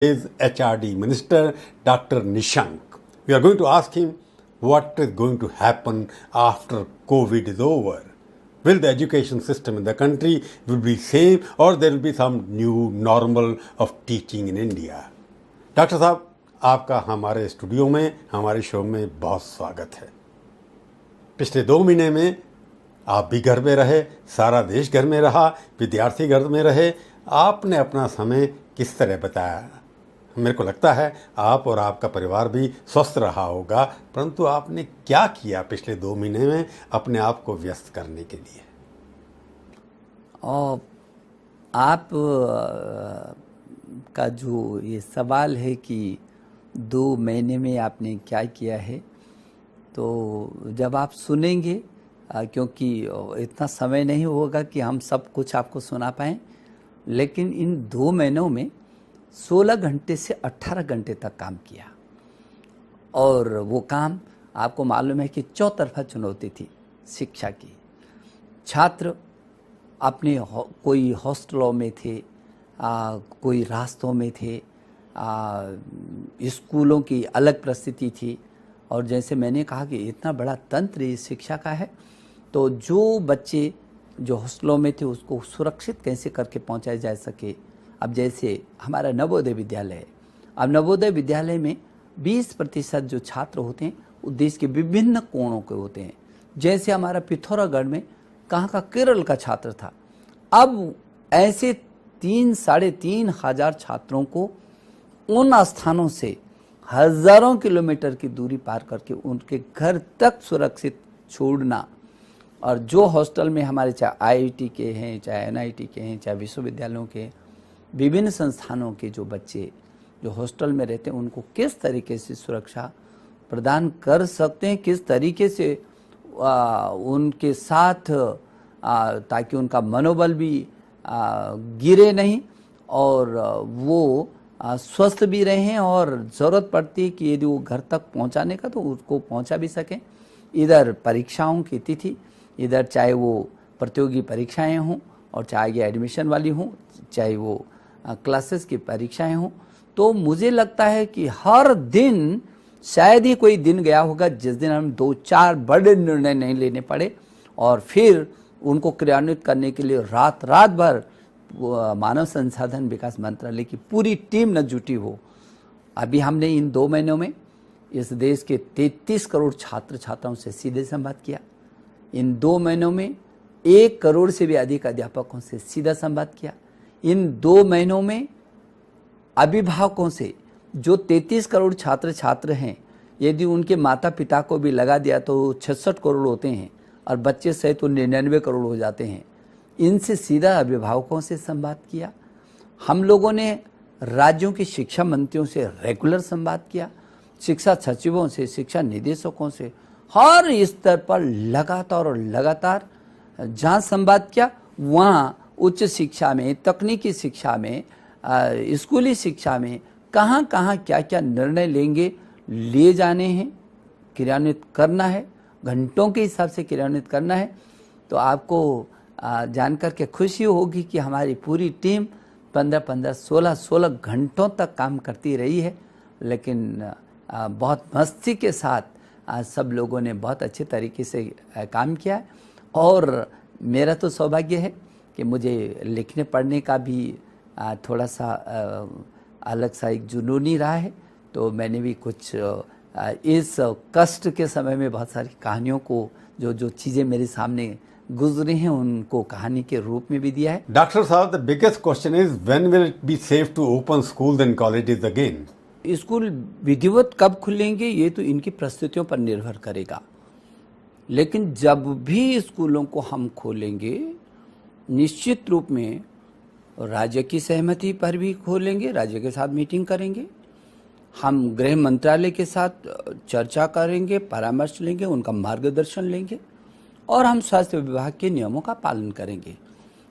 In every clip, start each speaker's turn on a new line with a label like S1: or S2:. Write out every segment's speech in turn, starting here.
S1: is HRD Minister Dr. Nishank. We are going to ask him what is going to happen after COVID is over. Will the education system in the country will be same or there will be some new normal of teaching in India? Doctor साहब, आपका हमारे studio में, हमारे show में बहुत स्वागत है। पिछले 2 महीने में आप भी घर में रहे, सारा देश घर में रहा, विद्यार्थी घर में रहे। आपने अपना समय किस तरह बताया? मेरे को लगता है आप और आपका परिवार भी स्वस्थ रहा होगा, परंतु आपने क्या किया पिछले 2 महीने में अपने आप को व्यस्त करने के लिए?
S2: और आप का जो ये सवाल है कि 2 महीने में आपने क्या किया है, तो जब आप सुनेंगे, क्योंकि इतना समय नहीं होगा कि हम सब कुछ आपको सुना पाएँ, लेकिन इन 2 महीनों में 16 घंटे से 18 घंटे तक काम किया। और वो काम आपको मालूम है कि चौतरफा चुनौती थी शिक्षा की। छात्र अपने कोई हॉस्टलों में थे, कोई रास्तों में थे, स्कूलों की अलग परिस्थिति थी। और जैसे मैंने कहा कि इतना बड़ा तंत्र इस शिक्षा का है, तो जो बच्चे जो हॉस्टलों में थे उसको सुरक्षित कैसे करके पहुंचाया जा सके। अब जैसे हमारा नवोदय विद्यालय है, अब नवोदय विद्यालय में 20% जो छात्र होते हैं वो देश के विभिन्न कोणों के होते हैं। जैसे हमारा पिथौरागढ़ में कहाँ का केरल का छात्र था, अब ऐसे 3-3.5 हजार छात्रों को उन स्थानों से हजारों किलोमीटर की दूरी पार करके उनके घर तक सुरक्षित छोड़ना। और जो हॉस्टल में हमारे चाहे आईआईटी के हैं, चाहे एनआईटी के हैं, चाहे विश्वविद्यालयों के, विभिन्न संस्थानों के जो बच्चे जो हॉस्टल में रहते हैं उनको किस तरीके से सुरक्षा प्रदान कर सकते हैं, किस तरीके से उनके साथ ताकि उनका मनोबल भी गिरे नहीं और वो स्वस्थ भी रहें, और ज़रूरत पड़ती है कि यदि वो घर तक पहुंचाने का तो उसको पहुंचा भी सकें। इधर परीक्षाओं की तिथि, इधर चाहे वो प्रतियोगी परीक्षाएं हों और चाहे ये एडमिशन वाली हों, चाहे वो क्लासेस की परीक्षाएं हों, तो मुझे लगता है कि हर दिन शायद ही कोई दिन गया होगा जिस दिन हम 2-4 बड़े निर्णय नहीं लेने पड़े और फिर उनको क्रियान्वित करने के लिए रात भर मानव संसाधन विकास मंत्रालय की पूरी टीम न जुटी हो। अभी हमने इन 2 महीनों में इस देश के 33 करोड़ छात्र छात्राओं से सीधे संवाद किया। इन 2 महीनों में 1 करोड़ से भी अधिक अध्यापकों से सीधा संवाद किया। इन 2 महीनों में अभिभावकों से, जो 33 करोड़ छात्र छात्र हैं, यदि उनके माता पिता को भी लगा दिया तो 66 करोड़ होते हैं और बच्चे सहित तो 99 करोड़ हो जाते हैं। इनसे सीधा अभिभावकों से संवाद किया। हम लोगों ने राज्यों के शिक्षा मंत्रियों से रेगुलर संवाद किया, शिक्षा सचिवों से, शिक्षा निदेशकों से, हर स्तर पर लगातार जहाँ संवाद किया वहाँ उच्च शिक्षा में, तकनीकी शिक्षा में, स्कूली शिक्षा में कहाँ क्या निर्णय लिए जाने हैं, क्रियान्वित करना है, घंटों के हिसाब से क्रियान्वित करना है। तो आपको जानकर के खुशी होगी कि हमारी पूरी टीम 15-15, 16-16 घंटों तक काम करती रही है, लेकिन बहुत मस्ती के साथ सब लोगों ने बहुत अच्छे तरीके से काम किया है। और मेरा तो सौभाग्य है कि मुझे लिखने पढ़ने का भी थोड़ा सा अलग सा एक जुनूनी रहा है, तो मैंने भी कुछ इस कष्ट के समय में बहुत सारी कहानियों को, जो चीज़ें मेरे सामने गुजरी हैं, उनको कहानी के रूप में भी दिया है।
S1: डॉक्टर साहब, the biggest question is when will it be safe to open school and colleges again?
S2: School विधिवत कब खुलेंगे ये तो इनकी परिस्थितियों पर निर्भर करेगा, लेकिन जब भी स्कूलों को हम खोलेंगे निश्चित रूप में राज्य की सहमति पर भी खोलेंगे, राज्य के साथ मीटिंग करेंगे, हम गृह मंत्रालय के साथ चर्चा करेंगे, परामर्श लेंगे, उनका मार्गदर्शन लेंगे और हम स्वास्थ्य विभाग के नियमों का पालन करेंगे।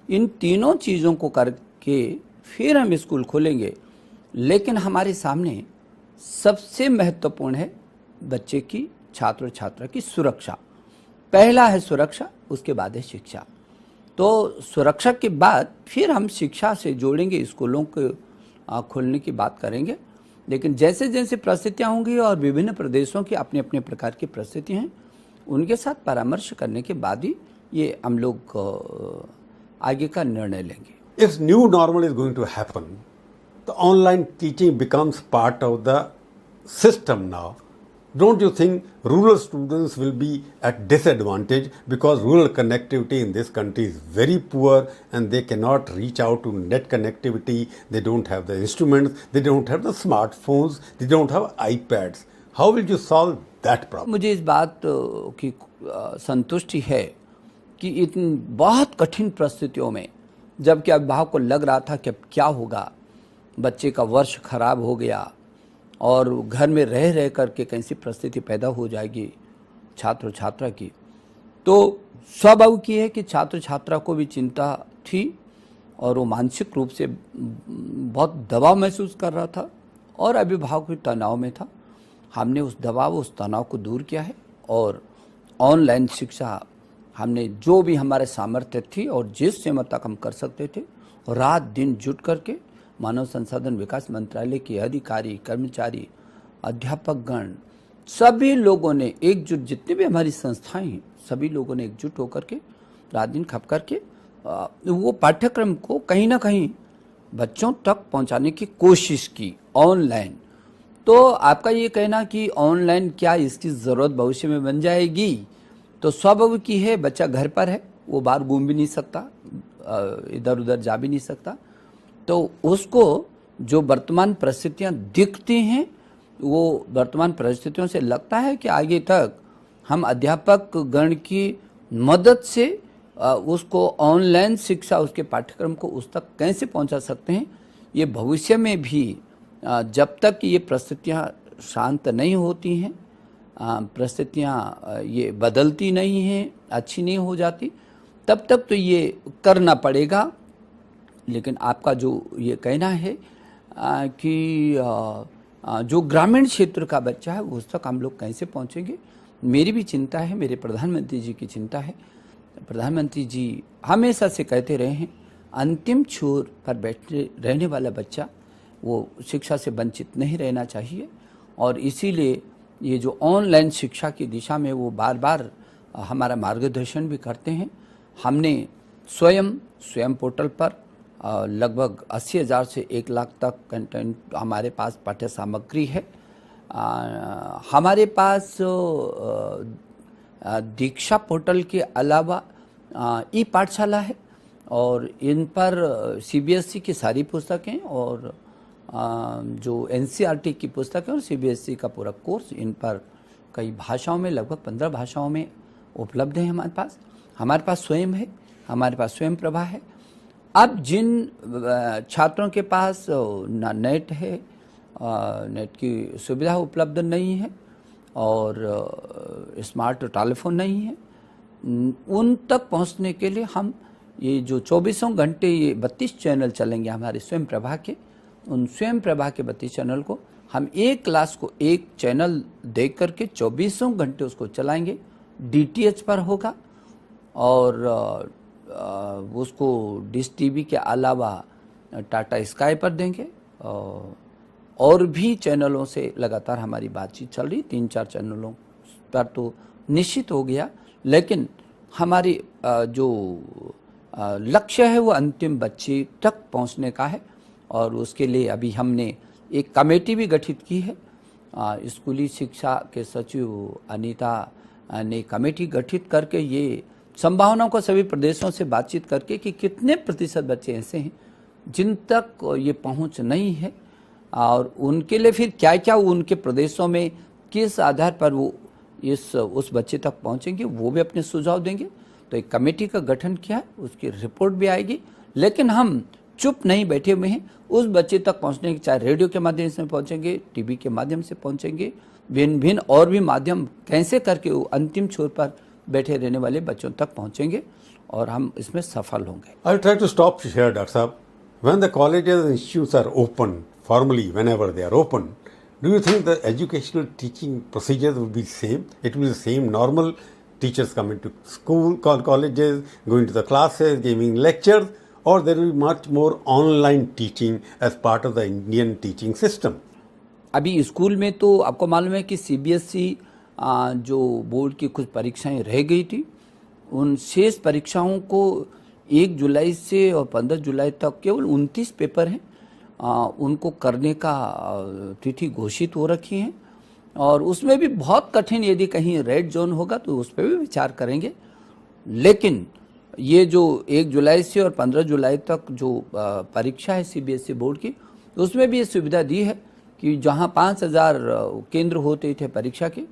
S2: इन तीनों चीज़ों को करके फिर हम स्कूल खोलेंगे। लेकिन हमारे सामने सबसे महत्वपूर्ण है बच्चे की, छात्र छात्रा की सुरक्षा। पहला है सुरक्षा, उसके बाद है शिक्षा। तो सुरक्षा के बाद फिर हम शिक्षा से जोड़ेंगे स्कूलों खोलने की बात करेंगे। लेकिन जैसे जैसे परिस्थितियाँ होंगी और विभिन्न प्रदेशों की अपने अपने प्रकार की परिस्थितियाँ हैं, उनके साथ परामर्श करने के बाद ही ये हम लोग आगे का निर्णय लेंगे।
S1: If new normal is going to happen, the online teaching becomes part of the system now. Don't you think rural students will be at disadvantage because rural connectivity in this country is very poor and they cannot reach out to net connectivity, they don't have the instruments, they don't have the smartphones, they don't have iPads. How will you solve that problem?
S2: मुझे इस बात की संतुष्टि है कि इन बहुत कठिन परिस्थितियों में, जबकि अभिभावक को लग रहा था कि अब क्या होगा, बच्चे का वर्ष खराब हो गया और घर में रह रह करके कैसी परिस्थिति पैदा हो जाएगी छात्र छात्रा की, तो स्वाभाविक है कि छात्र छात्रा को भी चिंता थी और वो मानसिक रूप से बहुत दबाव महसूस कर रहा था और अभिभावक भी तनाव में था। हमने उस दबाव, उस तनाव को दूर किया है और ऑनलाइन शिक्षा हमने जो भी हमारे सामर्थ्य थी और जिस सीमा तक हम कर सकते थे, रात दिन जुट करके मानव संसाधन विकास मंत्रालय के अधिकारी, कर्मचारी, अध्यापकगण, सभी लोगों ने एकजुट, जितने भी हमारी संस्थाएं हैं, सभी लोगों ने एकजुट होकर के रात दिन खप करके वो पाठ्यक्रम को कहीं ना कहीं बच्चों तक पहुंचाने की कोशिश की ऑनलाइन। तो आपका ये कहना कि ऑनलाइन क्या इसकी ज़रूरत भविष्य में बन जाएगी, तो स्वाभाविक ही है, बच्चा घर पर है, वो बाहर घूम भी नहीं सकता, इधर उधर जा भी नहीं सकता, तो उसको जो वर्तमान परिस्थितियाँ दिखती हैं, वो वर्तमान परिस्थितियों से लगता है कि आगे तक हम अध्यापक गण की मदद से उसको ऑनलाइन शिक्षा, उसके पाठ्यक्रम को उस तक कैसे पहुंचा सकते हैं। ये भविष्य में भी जब तक ये परिस्थितियाँ शांत नहीं होती हैं, परिस्थितियाँ ये बदलती नहीं हैं, अच्छी नहीं हो जाती, तब तक तो ये करना पड़ेगा। लेकिन आपका जो ये कहना है कि जो ग्रामीण क्षेत्र का बच्चा है उस तक हम लोग कैसे पहुँचेंगे, मेरी भी चिंता है, मेरे प्रधानमंत्री जी की चिंता है। प्रधानमंत्री जी हमेशा से कहते रहे हैं, अंतिम छोर पर बैठे रहने वाला बच्चा वो शिक्षा से वंचित नहीं रहना चाहिए, और इसीलिए ये जो ऑनलाइन शिक्षा की दिशा में वो बार बार हमारा मार्गदर्शन भी करते हैं। हमने स्वयं पोर्टल पर लगभग 80,000 से 1 लाख तक कंटेंट हमारे पास पाठ्य सामग्री है। हमारे पास दीक्षा पोर्टल के अलावा ई पाठशाला है और इन पर सीबीएसई की सारी पुस्तकें और जो एनसीईआरटी की पुस्तकें और सीबीएसई का पूरा कोर्स, इन पर कई भाषाओं में, लगभग 15 भाषाओं में उपलब्ध है हमारे पास स्वयं है, हमारे पास स्वयं प्रभा है। अब जिन छात्रों के पास ना नेट है, नेट की सुविधा उपलब्ध नहीं है और स्मार्ट टेलीफोन नहीं है, उन तक पहुंचने के लिए हम ये जो 24 घंटे ये 32 चैनल चलेंगे हमारे स्वयं प्रभा के, उन स्वयं प्रभा के 32 चैनल को हम एक क्लास को एक चैनल देख करके 24 घंटे उसको चलाएंगे। डीटीएच पर होगा और उसको डिश टीवी के अलावा टाटा स्काई पर देंगे और भी चैनलों से लगातार हमारी बातचीत चल रही। 3-4 चैनलों पर तो निश्चित हो गया, लेकिन हमारी जो लक्ष्य है वो अंतिम बच्चे तक पहुंचने का है और उसके लिए अभी हमने एक कमेटी भी गठित की है। स्कूली शिक्षा के सचिव अनीता ने कमेटी गठित करके ये संभावनाओं को सभी प्रदेशों से बातचीत करके कि कितने प्रतिशत बच्चे ऐसे हैं जिन तक ये पहुंच नहीं है और उनके लिए फिर क्या क्या उनके प्रदेशों में किस आधार पर वो उस बच्चे तक पहुंचेंगे, वो भी अपने सुझाव देंगे। तो एक कमेटी का गठन किया, उसकी रिपोर्ट भी आएगी, लेकिन हम चुप नहीं बैठे हुए हैं। उस बच्चे तक पहुंचने के, चाहे रेडियो के माध्यम से पहुंचेंगे, टीवी के माध्यम से पहुंचेंगे, भिन्न भिन्न और भी माध्यम कैसे करके वो अंतिम छोर पर बैठे रहने वाले बच्चों तक पहुंचेंगे और हम इसमें सफल होंगे।
S1: I'll try to stop here, Dr. Saab. When the colleges and institutes are open, formally, whenever they are open, do you think the educational teaching procedures will be same? It will be the same normal, teachers coming to school, colleges, going to the classes, giving lectures, or there will be much more online teaching as part of the Indian teaching system?
S2: अभी school में तो आपको मालूम है कि CBSE जो board की कुछ परीक्षाएं रह गई थी, उन शेष परीक्षाओं को 1 जुलाई से और 15 जुलाई तक केवल 29 पेपर हैं, उनको करने का तिथि घोषित हो रखी है। और उसमें भी बहुत कठिन, यदि कहीं रेड जोन होगा तो उस पर भी विचार करेंगे। लेकिन ये जो 1 जुलाई से और 15 जुलाई तक जो परीक्षा है सीबीएसई बोर्ड की, उसमें भी ये सुविधा दी है कि जहां 5000 केंद्र होते थे परीक्षा के,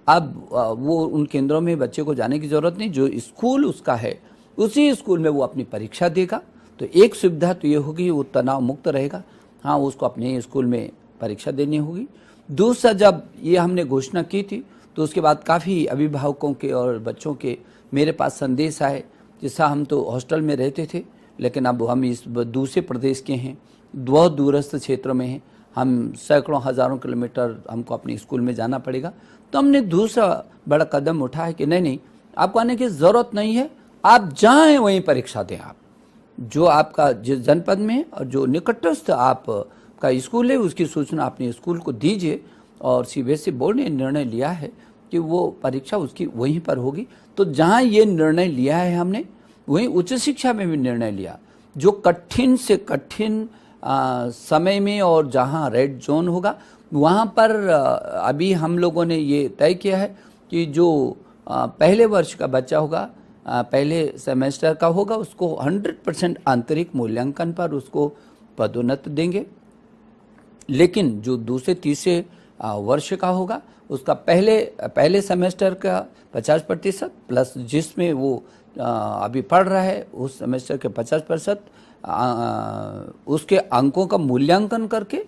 S2: अब वो उन केंद्रों में बच्चे को जाने की ज़रूरत नहीं, जो स्कूल उसका है उसी स्कूल में वो अपनी परीक्षा देगा। तो एक सुविधा तो ये होगी, वो तनाव मुक्त रहेगा। हाँ, उसको अपने स्कूल में परीक्षा देनी होगी। दूसरा, जब ये हमने घोषणा की थी तो उसके बाद काफ़ी अभिभावकों के और बच्चों के मेरे पास संदेश आए। जैसा हम तो हॉस्टल में रहते थे, लेकिन अब हम इस दूसरे प्रदेश के हैं, बहुत दूरस्थ क्षेत्रों में हैं, हम सैकड़ों हज़ारों किलोमीटर हमको अपने स्कूल में जाना पड़ेगा। तो हमने दूसरा बड़ा कदम उठाया कि नहीं, आपको आने की ज़रूरत नहीं है, आप जाएं वहीं परीक्षा दें। आप जो आपका जिस जनपद में और जो निकटस्थ आपका स्कूल है उसकी सूचना अपने स्कूल को दीजिए। और सीबीएसई बोर्ड ने निर्णय लिया है कि वो परीक्षा उसकी वहीं पर होगी। तो जहाँ ये निर्णय लिया है हमने, वहीं उच्च शिक्षा में भी निर्णय लिया। जो कठिन से कठिन समय में और जहाँ रेड जोन होगा वहाँ पर अभी हम लोगों ने ये तय किया है कि जो पहले वर्ष का बच्चा होगा, पहले सेमेस्टर का होगा, उसको 100% आंतरिक मूल्यांकन पर उसको पदोन्नति देंगे। लेकिन जो दूसरे तीसरे वर्ष का होगा उसका पहले सेमेस्टर का 50% प्लस जिसमें वो अभी पढ़ रहा है उस सेमेस्टर के 50% उसके अंकों का मूल्यांकन करके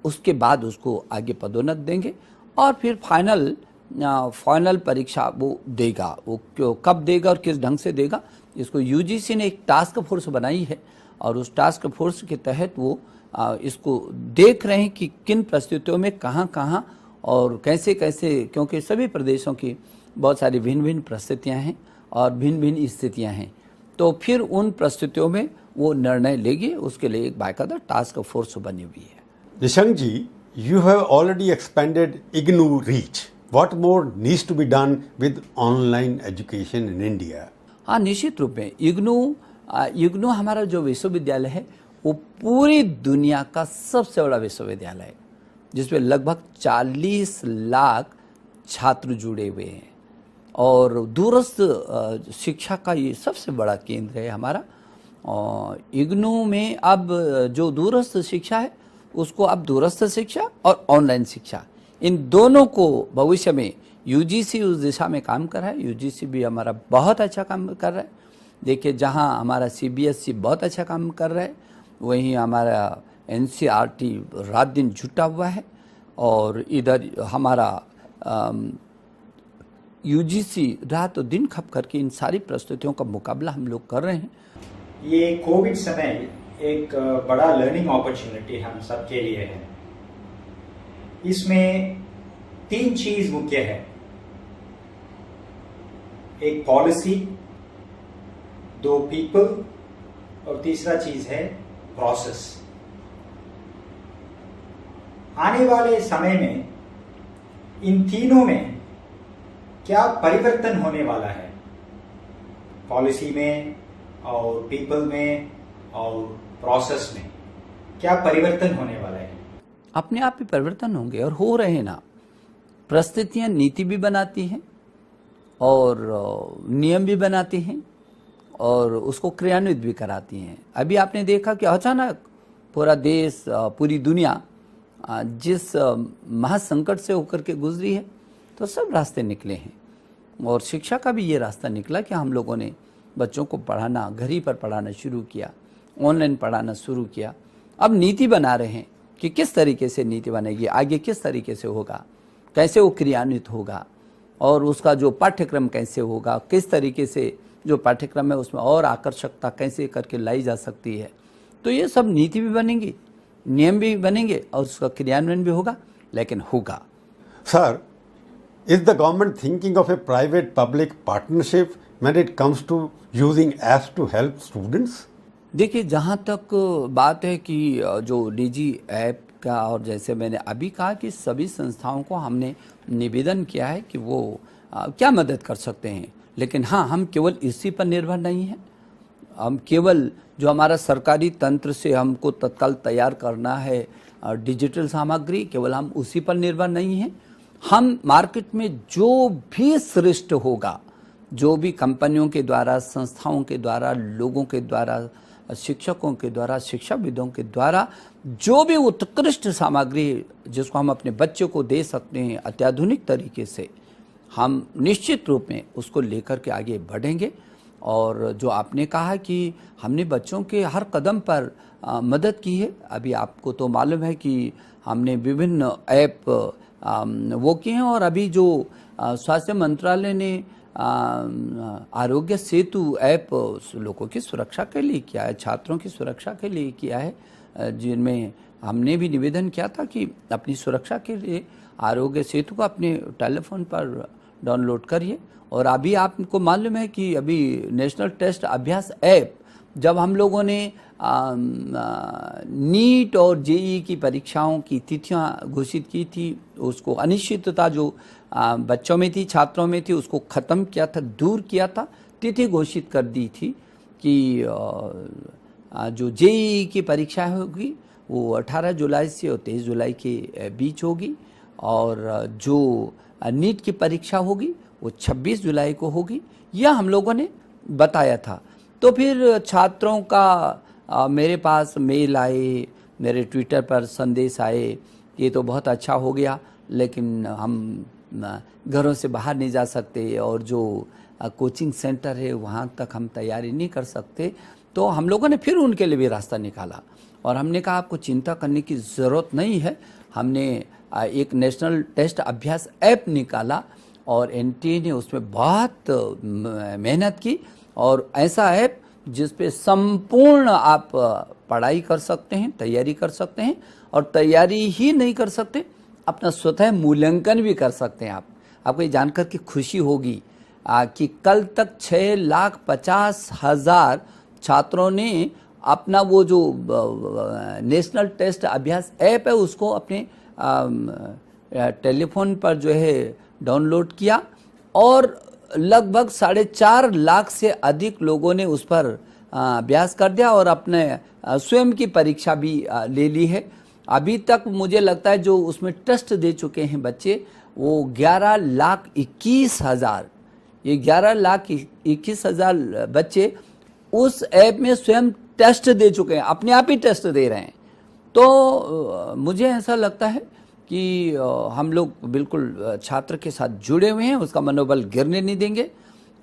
S2: उसके बाद उसको आगे पदोन्नति देंगे। और फिर फाइनल परीक्षा वो देगा। वो कब देगा और किस ढंग से देगा, इसको यूजीसी ने एक टास्क फोर्स बनाई है और उस टास्क फोर्स के तहत वो इसको देख रहे हैं कि किन परिस्थितियों में कहाँ और कैसे, क्योंकि सभी प्रदेशों की बहुत सारी भिन्न भिन्न परिस्थितियाँ हैं और भिन्न भिन्न स्थितियाँ हैं। तो फिर उन परिस्थितियों में वो निर्णय लेगी, उसके लिए एक बाकायदा टास्क फोर्स बनी हुई है।
S1: निशंक जी, you have already expanded IGNOU reach. What more needs to be done with online education in India?
S2: हाँ, निश्चित रूप में इग्नू हमारा जो विश्वविद्यालय है वो पूरी दुनिया का सबसे बड़ा विश्वविद्यालय है, जिसमें लगभग 40 लाख छात्र जुड़े हुए हैं और दूरस्थ शिक्षा का ये सबसे बड़ा केंद्र है हमारा। और इग्नू में अब जो दूरस्थ शिक्षा है उसको अब दूरस्थ शिक्षा और ऑनलाइन शिक्षा, इन दोनों को भविष्य में यूजीसी उस दिशा में काम कर रहा है। यूजीसी भी हमारा बहुत अच्छा काम कर रहा है। देखिए, जहां हमारा सीबीएसई बहुत अच्छा काम कर रहा है, वहीं हमारा एनसीईआरटी रात दिन जुटा हुआ है और इधर हमारा यूजीसी रात और दिन खप करके इन सारी परिस्थितियों का मुकाबला हम लोग कर रहे हैं।
S3: ये कोविड समय एक बड़ा लर्निंग अपॉर्चुनिटी हम सबके लिए है। इसमें 3 चीज मुख्य है, एक पॉलिसी, 2 पीपल और तीसरा चीज है प्रोसेस। आने वाले समय में इन तीनों में क्या परिवर्तन होने वाला है, पॉलिसी में और पीपल में और प्रोसेस में क्या परिवर्तन होने वाला है?
S2: अपने आप ही परिवर्तन होंगे और हो रहे हैं ना। परिस्थितियां नीति भी बनाती हैं और नियम भी बनाती हैं और उसको क्रियान्वित भी कराती हैं। अभी आपने देखा कि अचानक पूरा देश, पूरी दुनिया जिस महासंकट से होकर के गुजरी है, तो सब रास्ते निकले हैं और शिक्षा का भी ये रास्ता निकला कि हम लोगों ने बच्चों को पढ़ाना, घर ही पर पढ़ाना शुरू किया, ऑनलाइन पढ़ाना शुरू किया। अब नीति बना रहे हैं कि किस तरीके से नीति बनेगी, आगे किस तरीके से होगा, कैसे वो क्रियान्वित होगा और उसका जो पाठ्यक्रम कैसे होगा, किस तरीके से जो पाठ्यक्रम है उसमें और आकर्षकता कैसे करके लाई जा सकती है। तो ये सब नीति भी बनेंगी, नियम भी बनेंगे और उसका क्रियान्वयन भी होगा, लेकिन होगा।
S1: Sir, is the government thinking of a private-public partnership when it comes to using apps to help students?
S2: देखिए, जहाँ तक बात है कि जो निजी ऐप का, और जैसे मैंने अभी कहा कि सभी संस्थाओं को हमने निवेदन किया है कि वो क्या मदद कर सकते हैं, लेकिन हाँ, हम केवल इसी पर निर्भर नहीं हैं। हम केवल जो हमारा सरकारी तंत्र से हमको तत्काल तैयार करना है डिजिटल सामग्री, केवल हम उसी पर निर्भर नहीं हैं। हम मार्केट में जो भी श्रेष्ठ होगा, जो भी कंपनियों के द्वारा, संस्थाओं के द्वारा, लोगों के द्वारा, शिक्षकों के द्वारा, शिक्षाविदों के द्वारा जो भी उत्कृष्ट सामग्री जिसको हम अपने बच्चों को दे सकते हैं अत्याधुनिक तरीके से, हम निश्चित रूप में उसको लेकर के आगे बढ़ेंगे। और जो आपने कहा कि हमने बच्चों के हर कदम पर मदद की है, अभी आपको तो मालूम है कि हमने विभिन्न ऐप वो किए हैं, और अभी जो स्वास्थ्य मंत्रालय ने आरोग्य सेतु ऐप लोगों की सुरक्षा के लिए किया है, छात्रों की सुरक्षा के लिए किया है, जिनमें हमने भी निवेदन किया था कि अपनी सुरक्षा के लिए आरोग्य सेतु को अपने टेलीफोन पर डाउनलोड करिए। और अभी आपको मालूम है कि अभी नेशनल टेस्ट अभ्यास ऐप, जब हम लोगों ने नीट और जेईई की परीक्षाओं की तिथियां घोषित की थी, उसको अनिश्चितता जो बच्चों में थी, छात्रों में थी, उसको ख़त्म किया था, दूर किया था, तिथि घोषित कर दी थी कि जो जेईई की परीक्षा होगी वो 18 जुलाई से और 23 जुलाई के बीच होगी, और जो नीट की परीक्षा होगी वो 26 जुलाई को होगी, यह हम लोगों ने बताया था। तो फिर छात्रों का मेरे पास मेल आए, मेरे ट्विटर पर संदेश आए, ये तो बहुत अच्छा हो गया, लेकिन हम घरों से बाहर नहीं जा सकते और जो कोचिंग सेंटर है वहाँ तक हम तैयारी नहीं कर सकते। तो हम लोगों ने फिर उनके लिए भी रास्ता निकाला, और हमने कहा आपको चिंता करने की ज़रूरत नहीं है। हमने एक नेशनल टेस्ट अभ्यास ऐप निकाला, और एनटीए ने उसमें बहुत मेहनत की, और ऐसा ऐप जिस पे संपूर्ण आप पढ़ाई कर सकते हैं, तैयारी कर सकते हैं, और तैयारी ही नहीं कर सकते, अपना स्वतः मूल्यांकन भी कर सकते हैं। आपको ये जानकर के खुशी होगी कि कल तक 6,50,000 छात्रों ने अपना वो जो नेशनल टेस्ट अभ्यास ऐप है उसको अपने टेलीफोन पर जो है डाउनलोड किया, और लगभग 4.5 लाख से अधिक लोगों ने उस पर अभ्यास कर दिया और अपने स्वयं की परीक्षा भी ले ली है। अभी तक मुझे लगता है जो उसमें टेस्ट दे चुके हैं बच्चे वो 11,21,000, ये 11,21,000 बच्चे उस ऐप में स्वयं टेस्ट दे चुके हैं, अपने आप ही टेस्ट दे रहे हैं। तो मुझे ऐसा लगता है कि हम लोग बिल्कुल छात्र के साथ जुड़े हुए हैं, उसका मनोबल गिरने नहीं देंगे,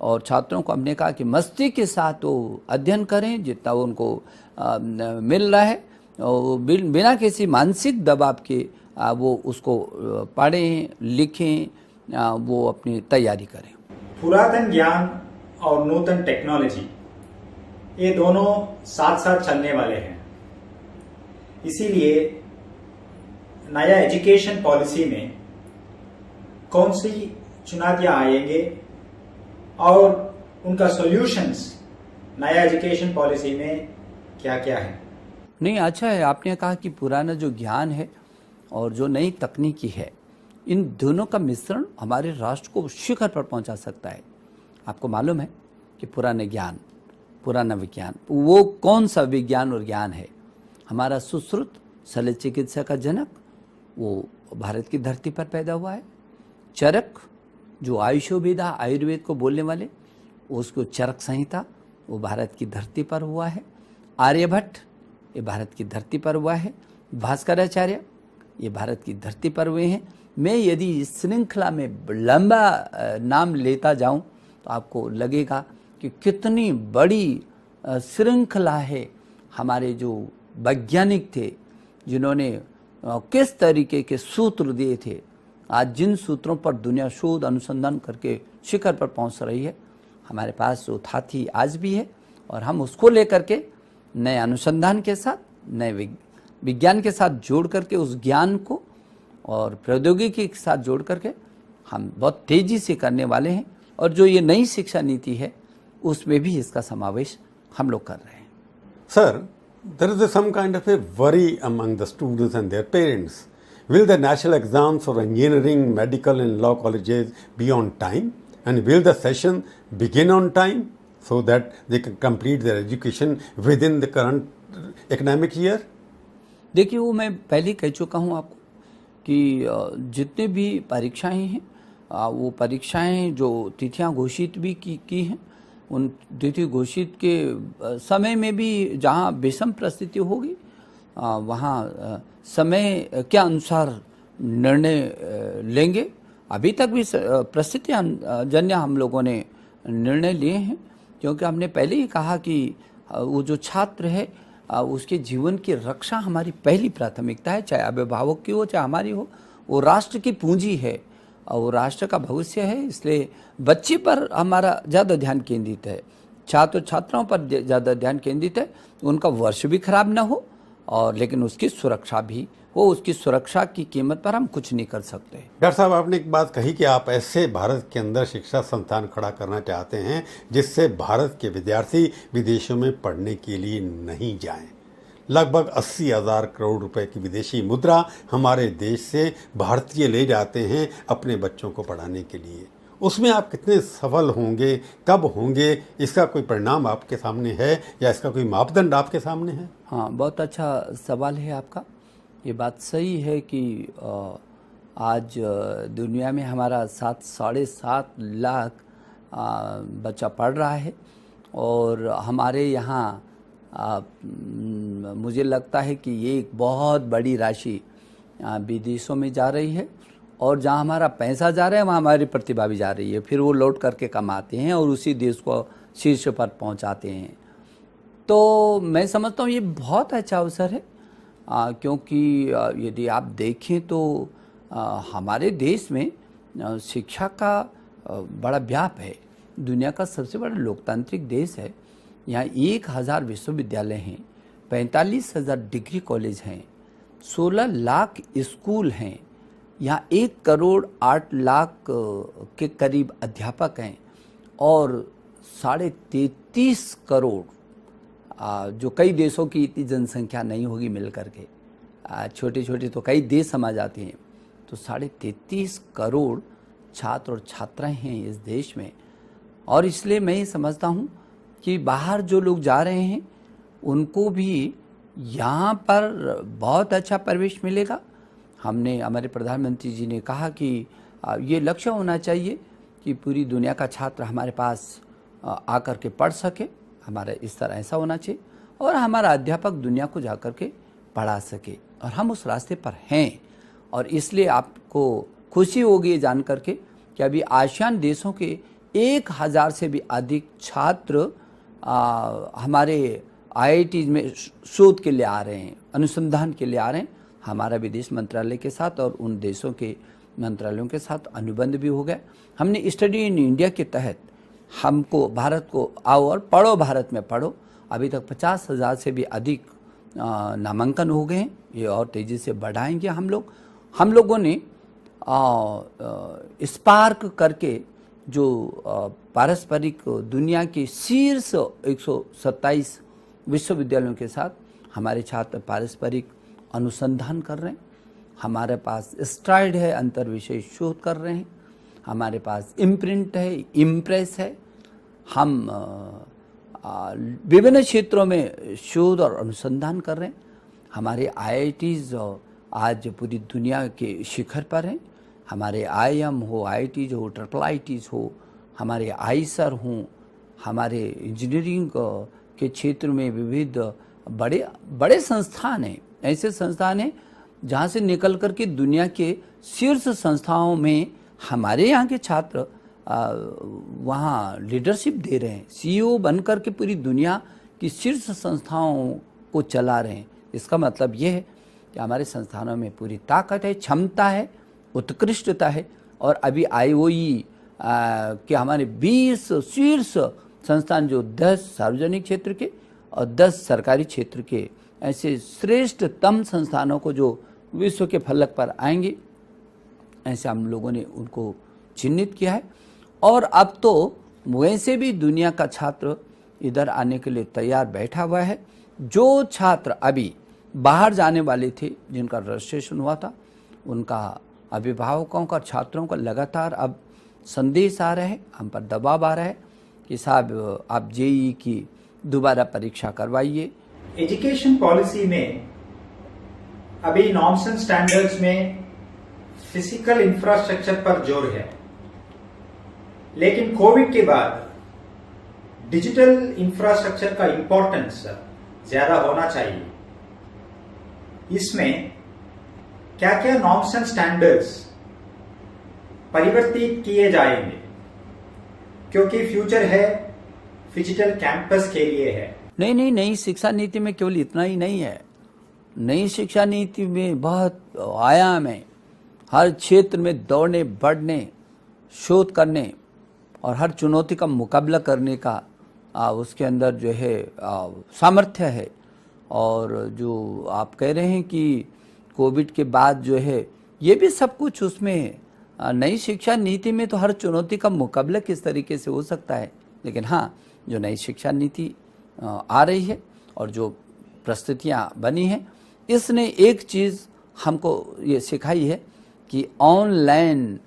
S2: और छात्रों को हमने कहा कि मस्ती के साथ वो अध्ययन करें जितना उनको मिल रहा है, और बिना किसी मानसिक दबाव के वो उसको पढ़ें, लिखें, वो अपनी तैयारी करें।
S3: पुरातन ज्ञान और नूतन टेक्नोलॉजी ये दोनों साथ साथ चलने वाले हैं, इसीलिए नया एजुकेशन पॉलिसी में कौन सी चुनौतियां आएंगे और उनका सॉल्यूशंस नया एजुकेशन पॉलिसी में क्या क्या है।
S2: नहीं, अच्छा है आपने कहा कि पुराना जो ज्ञान है और जो नई तकनीकी है, इन दोनों का मिश्रण हमारे राष्ट्र को शिखर पर पहुंचा सकता है। आपको मालूम है कि पुराना विज्ञान वो कौन सा विज्ञान और ज्ञान है। हमारा सुश्रुत शल्य चिकित्सा का जनक वो भारत की धरती पर पैदा हुआ है। चरक जो आयुर्वेदा आयुर्वेद को बोलने वाले, उसको चरक संहिता वो भारत की धरती पर हुआ है। आर्यभट्ट ये भारत की धरती पर हुआ है। भास्कराचार्य ये भारत की धरती पर हुए हैं। मैं यदि इस श्रृंखला में लंबा नाम लेता जाऊं तो आपको लगेगा कि कितनी बड़ी श्रृंखला है। हमारे जो वैज्ञानिक थे जिन्होंने किस तरीके के सूत्र दिए थे, आज जिन सूत्रों पर दुनिया शोध अनुसंधान करके शिखर पर पहुंच रही है, हमारे पास वो थी आज भी है, और हम उसको लेकर के नए अनुसंधान के साथ, नए विज्ञान के साथ जोड़ करके उस ज्ञान को और प्रौद्योगिकी के साथ जोड़ करके हम बहुत तेजी से करने वाले हैं। और जो ये नई शिक्षा नीति है उसमें भी इसका समावेश हम लोग कर रहे हैं।
S1: Sir, there is some kind of a worry among the students and their parents. Will the national exams for engineering, medical, and law colleges be on time? And will the session begin on time so that they can complete their education within the current academic year?
S2: देखिए, वो मैं पहले कह चुका हूँ आपको कि जितने भी परीक्षाएं हैं वो परीक्षाएं जो तिथियां घोषित भी की हैं, उन तिथि घोषित के समय में भी जहां विषम परिस्थिति होगी वहां समय के अनुसार निर्णय लेंगे। अभी तक भी परिस्थितियां जन्य हम लोगों ने निर्णय लिए हैं, क्योंकि हमने पहले ही कहा कि वो जो छात्र है उसके जीवन की रक्षा हमारी पहली प्राथमिकता है, चाहे अभिभावक की हो चाहे हमारी हो। वो राष्ट्र की पूंजी है और वो राष्ट्र का भविष्य है, इसलिए बच्चे पर हमारा ज़्यादा ध्यान केंद्रित है, छात्र छात्राओं पर ज़्यादा ध्यान केंद्रित है। उनका वर्ष भी खराब ना हो और लेकिन उसकी सुरक्षा भी हो, उसकी सुरक्षा की कीमत पर हम कुछ नहीं कर सकते।
S1: डॉक्टर साहब, आपने एक बात कही कि आप ऐसे भारत के अंदर शिक्षा संस्थान खड़ा करना चाहते हैं जिससे भारत के विद्यार्थी विदेशों में पढ़ने के लिए नहीं जाएं। लगभग 80,000 करोड़ रुपए की विदेशी मुद्रा हमारे देश से भारतीय ले जाते हैं अपने बच्चों को पढ़ाने के लिए। उसमें आप कितने सफल होंगे, कब होंगे, इसका कोई परिणाम आपके सामने है या इसका कोई मापदंड आपके सामने है?
S2: हाँ, बहुत अच्छा सवाल है आपका। ये बात सही है कि आज दुनिया में हमारा 7-7.5 लाख बच्चा पढ़ रहा है और हमारे यहाँ मुझे लगता है कि ये एक बहुत बड़ी राशि विदेशों में जा रही है और जहाँ हमारा पैसा जा रहा है वहाँ हमारी प्रतिभा भी जा रही है। फिर वो लौट करके कमाते हैं और उसी देश को शीर्ष पर पहुँचाते हैं। तो मैं समझता हूँ ये बहुत अच्छा अवसर है, क्योंकि यदि आप देखें तो हमारे देश में शिक्षा का बड़ा व्याप है। दुनिया का सबसे बड़ा लोकतांत्रिक देश है। यहाँ 1,000 विश्वविद्यालय हैं, 45,000 डिग्री कॉलेज हैं, 16 लाख स्कूल हैं, यहाँ 1 करोड़ 8 लाख के करीब अध्यापक हैं और 33.5 करोड़ जो कई देशों की इतनी जनसंख्या नहीं होगी मिल करके, छोटे छोटे तो कई देश समझ आते हैं, तो 33.5 करोड़ छात्र और छात्राएं हैं इस देश में। और इसलिए मैं ये समझता हूँ कि बाहर जो लोग जा रहे हैं उनको भी यहाँ पर बहुत अच्छा प्रवेश मिलेगा। हमने हमारे प्रधानमंत्री जी ने कहा कि ये लक्ष्य होना चाहिए कि पूरी दुनिया का छात्र हमारे पास आकर के पढ़ सके। हमारा इस तरह ऐसा होना चाहिए और हमारा अध्यापक दुनिया को जाकर के पढ़ा सके, और हम उस रास्ते पर हैं। और इसलिए आपको खुशी होगी ये जान करके कि अभी आसियान देशों के 1,000 से भी अधिक छात्र हमारे IIT में शोध के लिए आ रहे हैं, अनुसंधान के लिए आ रहे हैं। हमारा विदेश मंत्रालय के साथ और उन देशों के मंत्रालयों के साथ अनुबंध भी हो गया। हमने स्टडी इन इंडिया के तहत हमको भारत को आओ और पढ़ो, भारत में पढ़ो। अभी तक 50,000 से भी अधिक नामांकन हो गए हैं। ये और तेज़ी से बढ़ाएंगे हम लोगों ने स्पार्क करके जो पारस्परिक दुनिया के शीर्ष 127 विश्वविद्यालयों के साथ हमारे छात्र पारस्परिक अनुसंधान कर रहे हैं। हमारे पास स्ट्राइड है, अंतर विषय शोध कर रहे हैं। हमारे पास इम्प्रिंट है, इम्प्रेस है। हम विभिन्न क्षेत्रों में शोध और अनुसंधान कर रहे हैं। हमारे IITs आज पूरी दुनिया के शिखर पर हैं। हमारे IIM हो, IITs हो, IIITs हो, हमारे आईसर हों, हमारे इंजीनियरिंग के क्षेत्र में विविध बड़े बड़े संस्थान हैं। ऐसे संस्थान हैं जहाँ से निकल कर के दुनिया के शीर्ष संस्थाओं में हमारे यहाँ के छात्र वहाँ लीडरशिप दे रहे हैं, CEO बनकर के पूरी दुनिया की शीर्ष संस्थाओं को चला रहे हैं। इसका मतलब ये है कि हमारे संस्थानों में पूरी ताकत है, क्षमता है, उत्कृष्टता है। और अभी IOE के हमारे 20 शीर्ष संस्थान जो 10 सार्वजनिक क्षेत्र के और 10 सरकारी क्षेत्र के ऐसे श्रेष्ठतम संस्थानों को जो विश्व के फलक पर आएंगे, ऐसे हम लोगों ने उनको चिन्हित किया है। और अब तो वैसे भी दुनिया का छात्र इधर आने के लिए तैयार बैठा हुआ है। जो छात्र अभी बाहर जाने वाले थे, जिनका रजिस्ट्रेशन हुआ था, उनका अभिभावकों का, छात्रों का लगातार अब संदेश आ रहा है, हम पर दबाव आ रहा है कि साहब आप जेईई की दोबारा परीक्षा करवाइए।
S3: एजुकेशन पॉलिसी में अभी नॉर्म्स एंड स्टैंडर्ड्स में फिजिकल इंफ्रास्ट्रक्चर पर जोर है, लेकिन कोविड के बाद डिजिटल इंफ्रास्ट्रक्चर का इंपॉर्टेंस ज्यादा होना चाहिए। इसमें क्या क्या नॉर्म्स एंड स्टैंडर्ड्स परिवर्तित किए जाएंगे, क्योंकि फ्यूचर है डिजिटल कैंपस के लिए है।
S2: नहीं, नई शिक्षा नीति में केवल इतना ही नहीं है। नई शिक्षा नीति में बहुत आयाम है। हर क्षेत्र में दौड़ने, बढ़ने, शोध करने और हर चुनौती का मुकाबला करने का उसके अंदर जो है सामर्थ्य है। और जो आप कह रहे हैं कि कोविड के बाद जो है ये भी सब कुछ उसमें है। नई शिक्षा नीति में तो हर चुनौती का मुकाबला किस तरीके से हो सकता है, लेकिन हाँ, जो नई शिक्षा नीति आ रही है और जो परिस्थितियाँ बनी हैं, इसने एक चीज़ हमको ये सिखाई है कि ऑनलाइन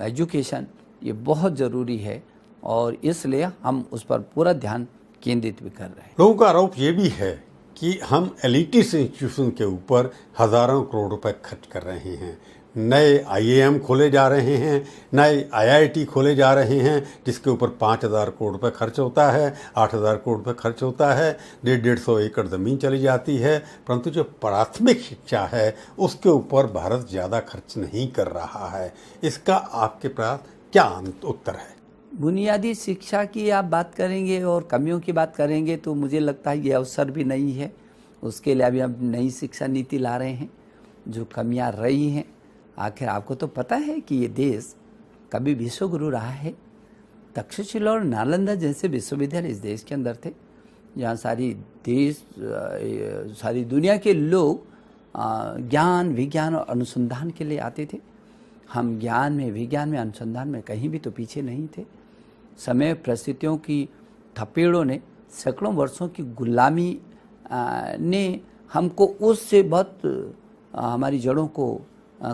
S2: एजुकेशन ये बहुत ज़रूरी है और इसलिए हम उस पर पूरा ध्यान केंद्रित भी कर रहे हैं।
S1: लोगों का आरोप ये भी है कि हम एलिटिस्ट इंस्टीट्यूशन के ऊपर हज़ारों करोड़ रुपए खर्च कर रहे हैं। नए आईआईएम खोले जा रहे हैं, नए आईआईटी खोले जा रहे हैं, जिसके ऊपर 5,000 करोड़ रुपए खर्च होता है, 8,000 करोड़ रुपए खर्च होता है, 150 एकड़ ज़मीन चली जाती है, परंतु जो प्राथमिक शिक्षा है उसके ऊपर भारत ज़्यादा खर्च नहीं कर रहा है। इसका आपके पास क्या उत्तर है?
S2: बुनियादी शिक्षा की आप बात करेंगे और कमियों की बात करेंगे तो मुझे लगता है ये अवसर भी नहीं है। उसके लिए अभी हम नई शिक्षा नीति ला रहे हैं। जो कमियां रही हैं, आखिर आपको तो पता है कि ये देश कभी विश्वगुरु रहा है। तक्षशिला और नालंदा जैसे विश्वविद्यालय इस देश के अंदर थे, जहाँ सारी दुनिया के लोग ज्ञान, विज्ञान और अनुसंधान के लिए आते थे। हम ज्ञान में, विज्ञान में, अनुसंधान में कहीं भी तो पीछे नहीं थे। समय, परिस्थितियों की थपेड़ों ने, सैकड़ों वर्षों की गुलामी ने हमको उससे बहुत हमारी जड़ों को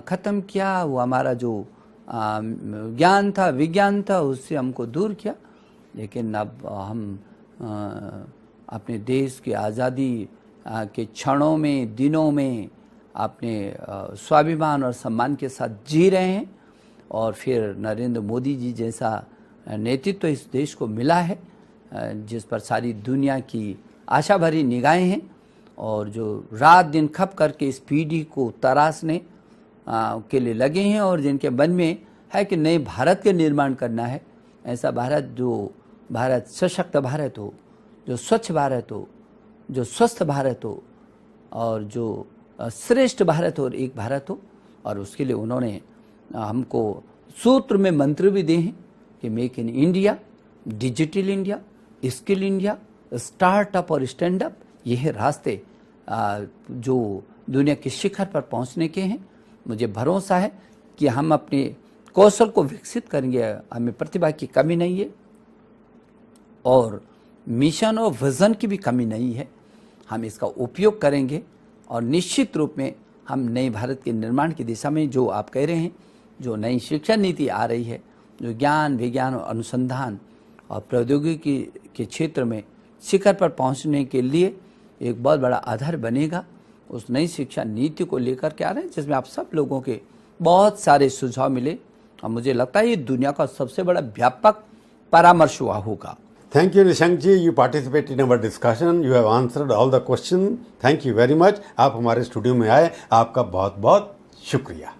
S2: ख़त्म किया। वो हमारा जो ज्ञान था, विज्ञान था, उससे हमको दूर किया। लेकिन अब हम अपने देश की आज़ादी के क्षणों में, दिनों में अपने स्वाभिमान और सम्मान के साथ जी रहे हैं। और फिर नरेंद्र मोदी जी जैसा नेतृत्व इस देश को मिला है, जिस पर सारी दुनिया की आशा भरी निगाहें हैं और जो रात दिन खप करके इस पीढ़ी को तराशने के लिए लगे हैं और जिनके मन में है कि नए भारत के निर्माण करना है। ऐसा भारत जो भारत सशक्त भारत हो, जो स्वच्छ भारत हो, जो स्वस्थ भारत हो और जो श्रेष्ठ भारत हो और एक भारत हो। और उसके लिए उन्होंने हमको सूत्र में मंत्र भी दिए हैं कि make in India, digital India, skill India, startup और स्टैंड अप। ये है रास्ते जो दुनिया के शिखर पर पहुंचने के हैं। मुझे भरोसा है कि हम अपने कौशल को विकसित करेंगे। हमें प्रतिभा की कमी नहीं है और मिशन और विजन की भी कमी नहीं है। हम इसका उपयोग करेंगे और निश्चित रूप में हम नए भारत के निर्माण की दिशा में, जो आप कह रहे हैं, जो नई शिक्षा नीति आ रही है, जो ज्ञान, विज्ञान और अनुसंधान और प्रौद्योगिकी के क्षेत्र में शिखर पर पहुंचने के लिए एक बहुत बड़ा आधार बनेगा। उस नई शिक्षा नीति को लेकर के आ रहे हैं, जिसमें आप सब लोगों के बहुत सारे सुझाव मिले और मुझे लगता है ये दुनिया का सबसे बड़ा व्यापक परामर्श हुआ होगा।
S1: Thank you, Nishank ji. You participated in our discussion. You have answered all the questions. Thank you very much. आप हमारे स्टूडियो में आए, आपका बहुत बहुत शुक्रिया.